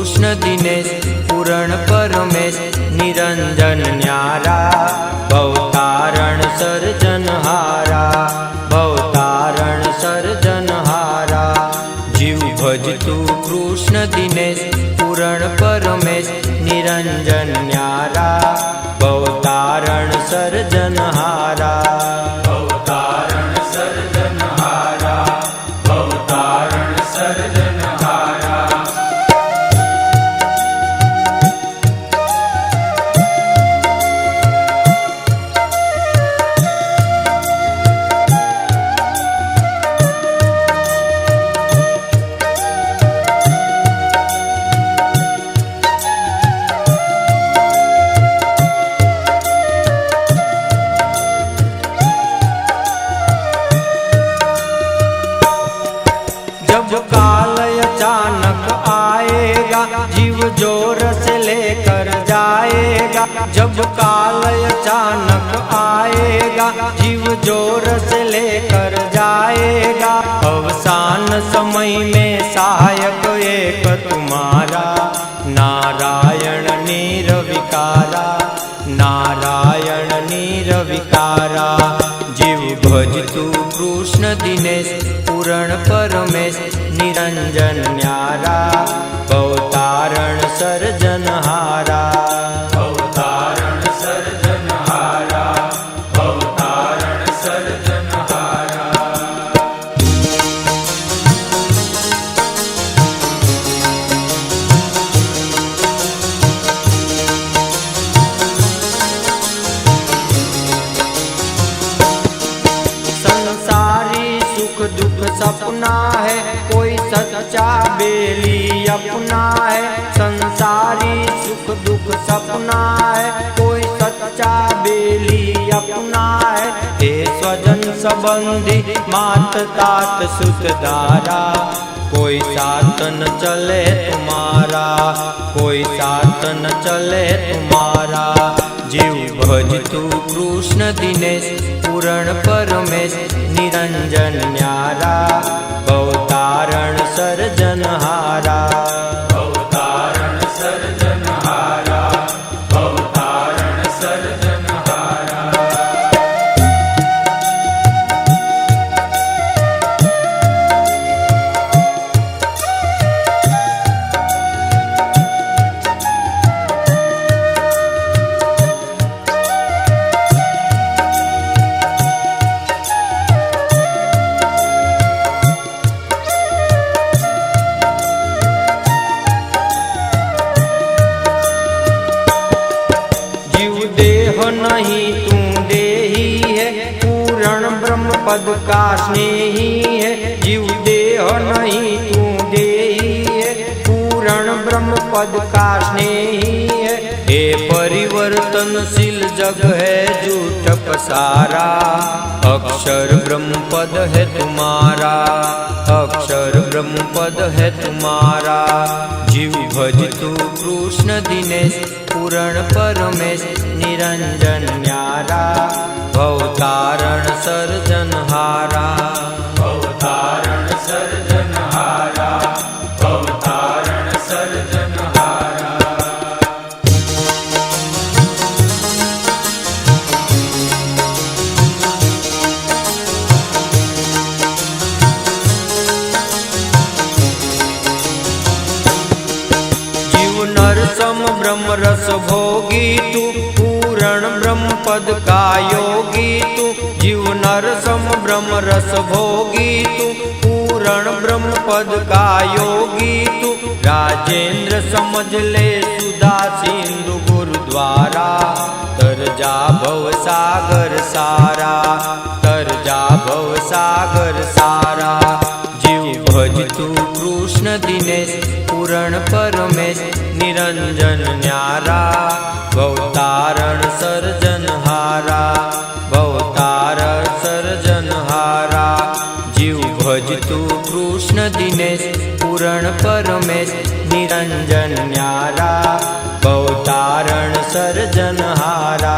कृष्ण दिनेश पूरण परमेश निरंजन न्यारा भवतारण सर्जनहारा भवतारण सर्जनहारा। जीव भजतु कृष्ण दिनेश पूरण परमेश निरंजन न्यारा भवतारण सर्जनहारा भवतारण सर्जनहारा भवतारण सर्जनहारा। जब काल अचानक आएगा जीव जोर से लेकर जाएगा। जब काल अचानक आएगा जीव जोर से लेकर जाएगा। अवसान समय में सहायक एक तुम्हारा नारायण निर्विकारा नारायण निर्विकारा। जीव भजतु कृष्ण दिनेश पूरण परमेश निरंजन न्यारा भवतारण सर्जनहारा भवतारण सर्जनहारा भवतारण सर्जनहारा। संसारी सुख दुख सपना है कोई सच्चा बेली अपना है। संसारी सुख दुख सपना है कोई सच्चा बेली अपना है। हे स्वजन संबंधी मात तात सुत दारा कोई साथ न चले तुम्हारा कोई साथ न चले तुम्हारा। जीव भजतु कृष्ण दिनेश पूरण परमेश निरंजन न्यारा भवतारण सर्जनहारा भवतारण सर्जनहारा भवतारण सर्जनहारा। नहीं तू देही है पूर्ण ब्रह्म पद का स्नेही है। जीव देह नहीं तू देही है पूर्ण ब्रह्म पद का स्नेही है। हे परिवर्तनशील जग है झूठ पसारा अक्षर ब्रह्म पद है तुम्हारा अक्षर ब्रह्म पद है तुम्हारा। जीव भजतु कृष्ण दिनेश पूरण परमेश निरंजन न्यारा भवतारण सर्जनहारा भवतारण सर्जनहारा भवतारण सर्जनहारा। जीव नरसम ब्रह्म रस भोगी तू पूर्ण ब्रह्म पद का योगी तू। जीव नरसम ब्रह्म रस भोगी तू पूर्ण ब्रह्म पद का योगी तू। राजेंद्र समझ ले सुधा सिंधु गुरुद्वारा तर जा भव सागर सारा तर जा भव सागर सारा। जीव भजतु कृष्ण दिनेश पूरण परमेश निरंजन न्यारा भवतारण सर्जनहारा भवतारण सर्जनहारा। जीव भजतु कृष्ण दिनेश पूरण परमेश निरंजन न्यारा भवतारण सर्जनहारा।